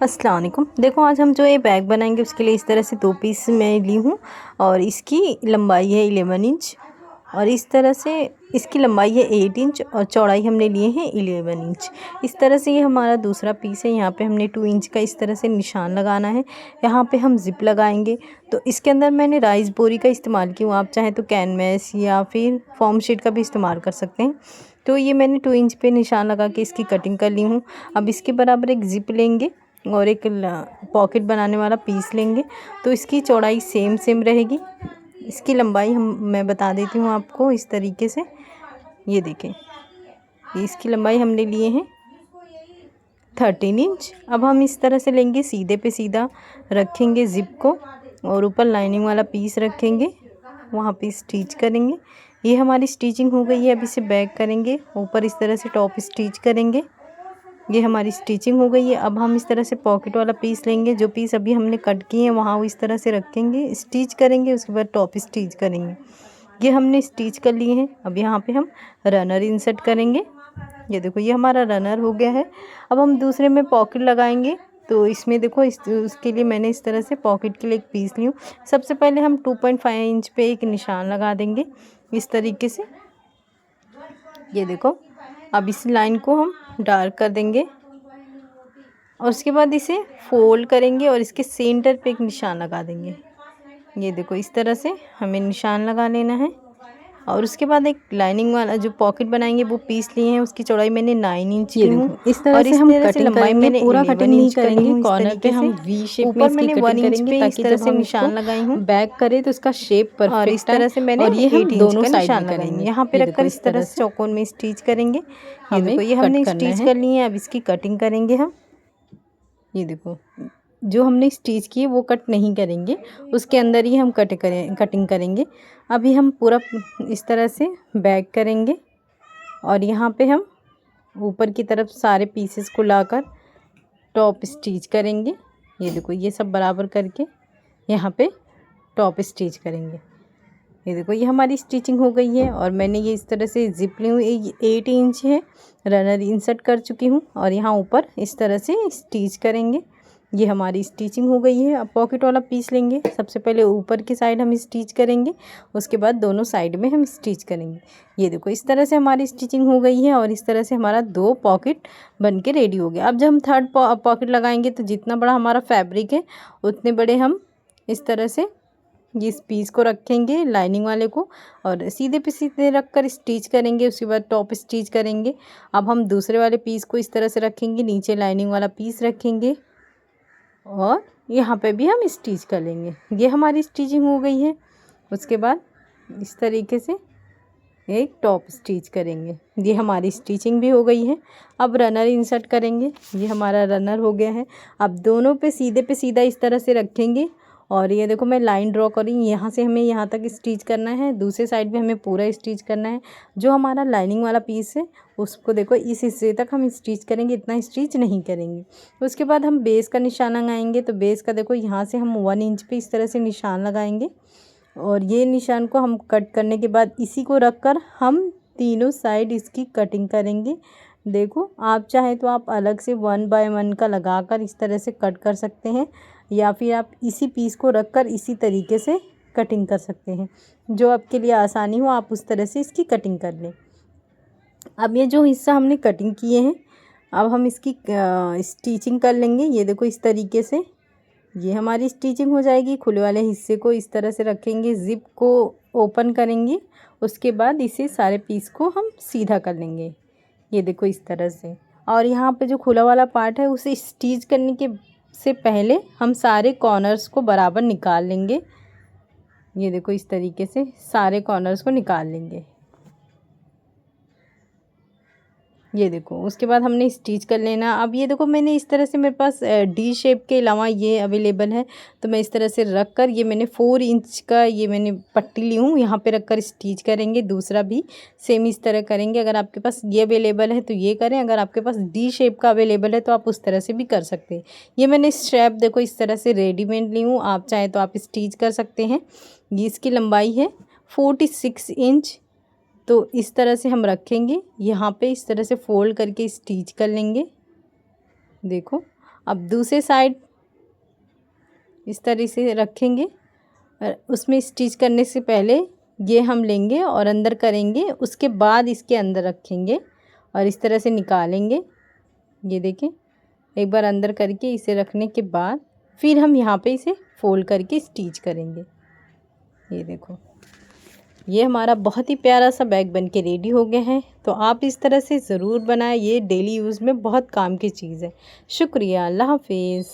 अस्सलाम वालेकुम। देखो आज हम जो ये बैग बनाएंगे उसके लिए इस तरह से 2 पीस मैं ली हूँ और इसकी लंबाई है 11 इंच और इस तरह से इसकी लंबाई है 8 इंच और चौड़ाई हमने लिए हैं 11 इंच। इस तरह से ये हमारा दूसरा पीस है। यहाँ पे हमने 2 इंच का इस तरह से निशान लगाना है। यहाँ पे हम ज़िप लगाएंगे। तो इसके अंदर मैंने राइस बोरी का इस्तेमाल की हूँ, आप चाहें तो कैनवस या फिर फॉर्म शीट का भी इस्तेमाल कर सकते हैं। तो ये मैंने 2 इंच पे निशान लगा के इसकी कटिंग कर ली हूँ। अब इसके बराबर एक ज़िप लेंगे और एक पॉकेट बनाने वाला पीस लेंगे। तो इसकी चौड़ाई सेम रहेगी। इसकी लंबाई मैं बता देती हूँ आपको इस तरीके से। ये देखें, ये इसकी लंबाई हमने लिए हैं 13 इंच। अब हम इस तरह से लेंगे, सीधे पे सीधा रखेंगे ज़िप को और ऊपर लाइनिंग वाला पीस रखेंगे, वहाँ पे स्टिच करेंगे। ये हमारी स्टिचिंग हो गई है। अब इसे बैक करेंगे, ऊपर इस तरह से टॉप स्टिच करेंगे। ये हमारी स्टिचिंग हो गई है। अब हम इस तरह से पॉकेट वाला पीस लेंगे, जो पीस अभी हमने कट किए हैं वहाँ वो इस तरह से रखेंगे, स्टिच करेंगे, उसके बाद टॉप स्टिच करेंगे। ये हमने स्टिच कर लिए हैं। अब यहाँ पे हम रनर इंसर्ट करेंगे। ये देखो, ये हमारा रनर हो गया है। अब हम दूसरे में पॉकेट लगाएंगे। तो इसमें देखो, उसके लिए मैंने इस तरह से पॉकेट के लिए एक पीस ली हूँ। सबसे पहले हम 2.5 इंच पे एक निशान लगा देंगे इस तरीके से। ये देखो, अब इस लाइन को हम डार्क कर देंगे और उसके बाद इसे फोल्ड करेंगे और इसके सेंटर पे एक निशान लगा देंगे। ये देखो, इस तरह से हमें निशान लगा लेना है। और उसके बाद एक लाइनिंग वाला जो पॉकेट बनाएंगे वो पीस लिए हैं, उसकी चौड़ाई मैंने 9 इंच की हूँ। इस तरह और से इस हम तरह से कटिंग लंबाई करेंगे, मैंने पूरा 11 कटिंग नहीं इंच कर ली करेंगे। हूँ इस कॉर्नर पे तरीके हम से। वी शेप में ऊपर इसकी मैंने 1 कटिंग इंच करेंगे पे इस ताकि तरह जब से हम निशान इसको लगाई हूँ बैक करें तो इसका शेप और इस परफेक्ट आए। तरह से मैंने और ये हम 8 इंच दोनों का साइड निशान भी लगाई हूँ। करेंगे। यहाँ पे ये रखकर देखो, इस इस तरह तरह से से चौकोन में स्टिच करेंगे। ये हमें देखो, ये कट हमने करना स्टिच है। कर लिए हैं। अब इसकी कटिंग करेंगे हम। ये देखो, जो हमने स्टिच की है वो कट नहीं करेंगे, उसके अंदर ही हम कटिंग करेंगे। अभी हम पूरा इस तरह से बैक करेंगे और यहाँ पे हम ऊपर की तरफ सारे पीसेस को लाकर टॉप स्टिच करेंगे। ये देखो, ये सब बराबर करके यहाँ पे टॉप स्टिच करेंगे। ये देखो, ये हमारी स्टिचिंग हो गई है। और मैंने ये इस तरह से जिप ली हूँ, 8 इंच है, रनर इंसर्ट कर चुकी हूँ और यहाँ ऊपर इस तरह से स्टिच करेंगे। ये हमारी स्टिचिंग हो गई है। अब पॉकेट वाला पीस लेंगे। सबसे पहले ऊपर की साइड हम स्टिच करेंगे, उसके बाद दोनों साइड में हम स्टिच करेंगे। ये देखो, इस तरह से हमारी स्टिचिंग हो गई है और इस तरह से हमारा 2 पॉकेट बन के रेडी हो गया। अब जब हम थर्ड पॉकेट लगाएंगे तो जितना बड़ा हमारा फैब्रिक है उतने बड़े हम इस तरह से इस पीस को रखेंगे, लाइनिंग वाले को, और सीधे पे सीधे रख कर स्टिच करेंगे। उसके बाद टॉप स्टिच करेंगे। अब हम दूसरे वाले पीस को इस तरह से रखेंगे, नीचे लाइनिंग वाला पीस रखेंगे और यहाँ पे भी हम स्टिच कर लेंगे। ये हमारी स्टिचिंग हो गई है। उसके बाद इस तरीके से एक टॉप स्टिच करेंगे। ये हमारी स्टिचिंग भी हो गई है। अब रनर इंसर्ट करेंगे। ये हमारा रनर हो गया है। अब दोनों पे सीधा इस तरह से रखेंगे और ये देखो, मैं लाइन ड्रॉ करी। यहाँ से हमें यहाँ तक स्टिच करना है, दूसरे साइड भी हमें पूरा स्टिच करना है। जो हमारा लाइनिंग वाला पीस है उसको देखो, इस हिस्से तक हम स्टिच करेंगे, इतना स्टिच नहीं करेंगे। उसके बाद हम बेस का निशान लगाएंगे। तो बेस का देखो, यहाँ से हम 1 इंच पे इस तरह से निशान लगाएंगे और ये निशान को हम कट करने के बाद इसी को रख कर हम तीनों साइड इसकी कटिंग करेंगे। देखो, आप चाहें तो आप अलग से 1 बाय 1 का लगाकर इस तरह से कट कर सकते हैं या फिर आप इसी पीस को रखकर इसी तरीके से कटिंग कर सकते हैं। जो आपके लिए आसानी हो आप उस तरह से इसकी कटिंग कर लें। अब ये जो हिस्सा हमने कटिंग किए हैं, अब हम इसकी स्टिचिंग कर लेंगे। ये देखो, इस तरीके से ये हमारी स्टिचिंग हो जाएगी। खुले वाले हिस्से को इस तरह से रखेंगे, ज़िप को ओपन करेंगे, उसके बाद इसे सारे पीस को हम सीधा कर लेंगे। ये देखो, इस तरह से। और यहाँ पे जो खुला वाला पार्ट है उसे स्टिच करने के से पहले हम सारे कॉर्नर्स को बराबर निकाल लेंगे। ये देखो, इस तरीके से सारे कॉर्नर्स को निकाल लेंगे। ये देखो, उसके बाद हमने स्टिच कर लेना। अब ये देखो, मैंने इस तरह से, मेरे पास डी शेप के अलावा ये अवेलेबल है, तो मैं इस तरह से रख कर, ये मैंने 4 इंच का ये मैंने पट्टी ली हूँ, यहाँ पे रख कर स्टिच करेंगे। दूसरा भी सेम इस तरह करेंगे। अगर आपके पास ये अवेलेबल है तो ये करें, अगर आपके पास डी शेप का अवेलेबल है तो आप उस तरह से भी कर सकते हैं। ये मैंने स्ट्रैप देखो इस तरह से रेडीमेड ली हूँ, आप चाहें तो आप स्टिच कर सकते हैं। ये इसकी लंबाई है 46 इंच। तो इस तरह से हम रखेंगे, यहाँ पे इस तरह से फोल्ड करके स्टिच कर लेंगे। देखो, अब दूसरे साइड इस तरह से रखेंगे और उसमें स्टिच करने से पहले ये हम लेंगे और अंदर करेंगे, उसके बाद इसके अंदर रखेंगे और इस तरह से निकालेंगे। ये देखें, एक बार अंदर करके इसे रखने के बाद फिर हम यहाँ पे इसे फोल्ड करके स्टिच करेंगे। ये देखो, ये हमारा बहुत ही प्यारा सा बैग बन के रेडी हो गया है। तो आप इस तरह से ज़रूर बनाएं, ये डेली यूज़ में बहुत काम की चीज़ है। शुक्रिया, अल्लाह हाफिज़।